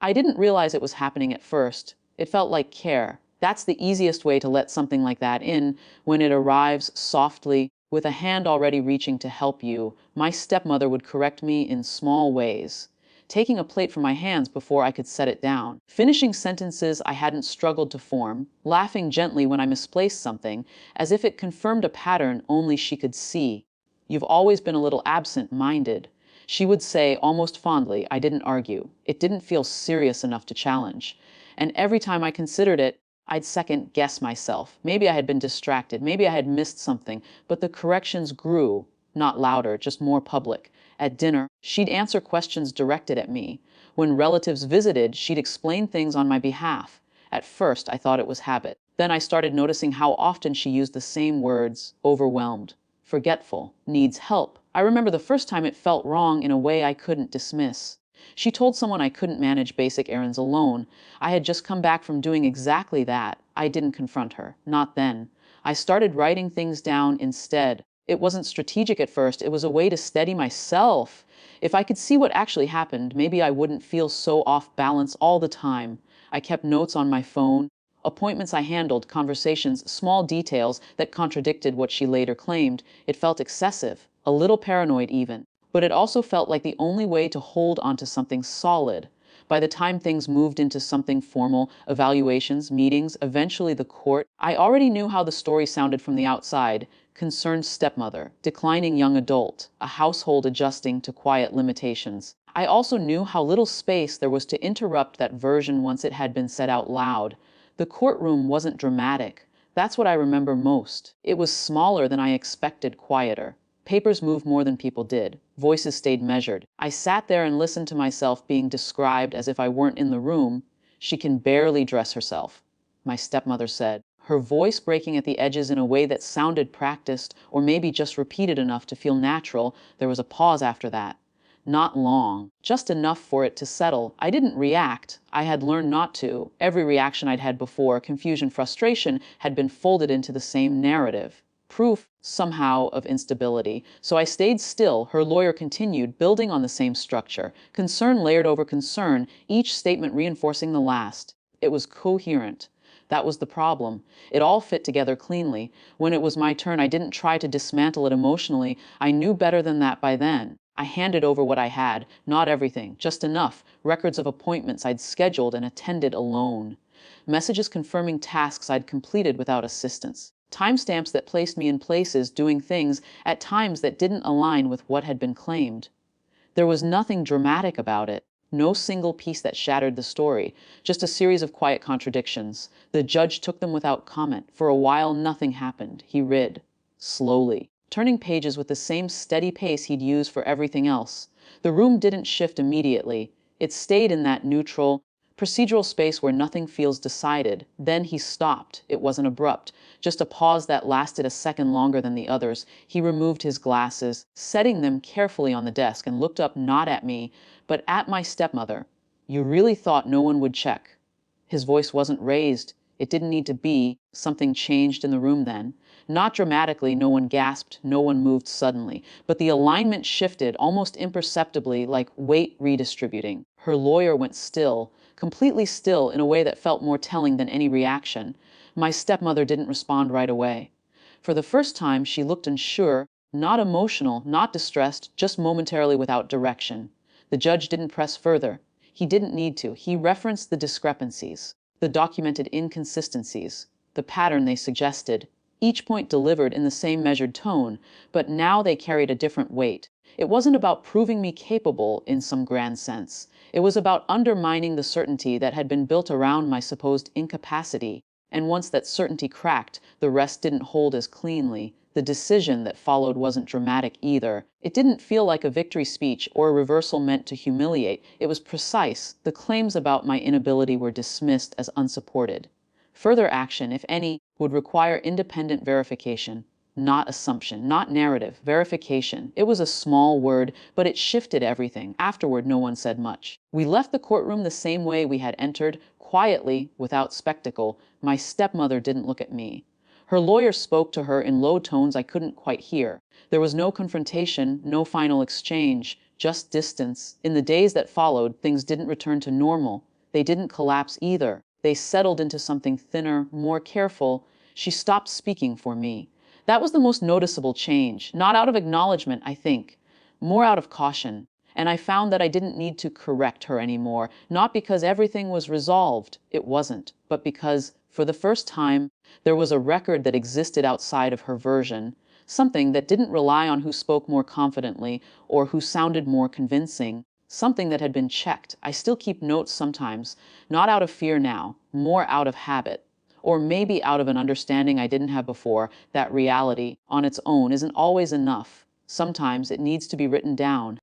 I didn't realize it was happening at first. It felt like care. That's the easiest way to let something like that in, when it arrives softly, with a hand already reaching to help you. My stepmother would correct me in small ways, taking a plate from my hands before I could set it down, finishing sentences I hadn't struggled to form, laughing gently when I misplaced something, as if it confirmed a pattern only she could see. "You've always been a little absent-minded," she would say almost fondly. I didn't argue. It didn't feel serious enough to challenge. And every time I considered it, I'd second-guess myself. Maybe I had been distracted. Maybe I had missed something. But the corrections grew, not louder, just more public. At dinner, she'd answer questions directed at me. When relatives visited, she'd explain things on my behalf. At first, I thought it was habit. Then I started noticing how often she used the same words: overwhelmed, forgetful, needs help. I remember the first time it felt wrong in a way I couldn't dismiss. She told someone I couldn't manage basic errands alone. I had just come back from doing exactly that. I didn't confront her. Not then. I started writing things down instead. It wasn't strategic at first. It was a way to steady myself. If I could see what actually happened, maybe I wouldn't feel so off balance all the time. I kept notes on my phone, appointments I handled, conversations, small details that contradicted what she later claimed. It felt excessive, a little paranoid even. But it also felt like the only way to hold onto something solid. By the time things moved into something formal, evaluations, meetings, eventually the court, I already knew how the story sounded from the outside. Concerned stepmother, declining young adult, a household adjusting to quiet limitations. I also knew how little space there was to interrupt that version once it had been said out loud. The courtroom wasn't dramatic. That's what I remember most. It was smaller than I expected, quieter. Papers moved more than people did. Voices stayed measured. I sat there and listened to myself being described as if I weren't in the room. "She can barely dress herself," my stepmother said, her voice breaking at the edges in a way that sounded practiced, or maybe just repeated enough to feel natural. There was a pause after that. Not long, just enough for it to settle. I didn't react. I had learned not to. Every reaction I'd had before, confusion, frustration, had been folded into the same narrative. Proof, somehow, of instability. So I stayed still. Her lawyer continued, building on the same structure. Concern layered over concern, each statement reinforcing the last. It was coherent. That was the problem. It all fit together cleanly. When it was my turn, I didn't try to dismantle it emotionally. I knew better than that by then. I handed over what I had, not everything, just enough. Records of appointments I'd scheduled and attended alone. Messages confirming tasks I'd completed without assistance. Timestamps that placed me in places, doing things, at times that didn't align with what had been claimed. There was nothing dramatic about it. No single piece that shattered the story, just a series of quiet contradictions. The judge took them without comment. For a while, nothing happened. He read, slowly, turning pages with the same steady pace he'd used for everything else. The room didn't shift immediately. It stayed in that neutral, procedural space where nothing feels decided. Then he stopped. It wasn't abrupt, just a pause that lasted a second longer than the others. He removed his glasses, setting them carefully on the desk, and looked up not at me, but at my stepmother. "You really thought no one would check?" His voice wasn't raised. It didn't need to be. Something changed in the room then. Not dramatically, no one gasped, no one moved suddenly, but the alignment shifted almost imperceptibly, like weight redistributing. Her lawyer went still, completely still, in a way that felt more telling than any reaction. My stepmother didn't respond right away. For the first time, she looked unsure, not emotional, not distressed, just momentarily without direction. The judge didn't press further. He didn't need to. He referenced the discrepancies, the documented inconsistencies, the pattern they suggested. Each point delivered in the same measured tone, but now they carried a different weight. It wasn't about proving me capable in some grand sense. It was about undermining the certainty that had been built around my supposed incapacity. And once that certainty cracked, the rest didn't hold as cleanly. The decision that followed wasn't dramatic either. It didn't feel like a victory speech or a reversal meant to humiliate. It was precise. The claims about my inability were dismissed as unsupported. Further action, if any, would require independent verification. Not assumption, not narrative, verification. It was a small word, but it shifted everything. Afterward, no one said much. We left the courtroom the same way we had entered, quietly, without spectacle. My stepmother didn't look at me. Her lawyer spoke to her in low tones I couldn't quite hear. There was no confrontation, no final exchange, just distance. In the days that followed, things didn't return to normal. They didn't collapse either. They settled into something thinner, more careful. She stopped speaking for me. That was the most noticeable change, not out of acknowledgement, I think, more out of caution. And I found that I didn't need to correct her anymore, not because everything was resolved, it wasn't, but because, for the first time, there was a record that existed outside of her version, something that didn't rely on who spoke more confidently or who sounded more convincing, something that had been checked. I still keep notes sometimes, not out of fear now, more out of habit. Or maybe out of an understanding I didn't have before that reality, on its own, isn't always enough. Sometimes it needs to be written down.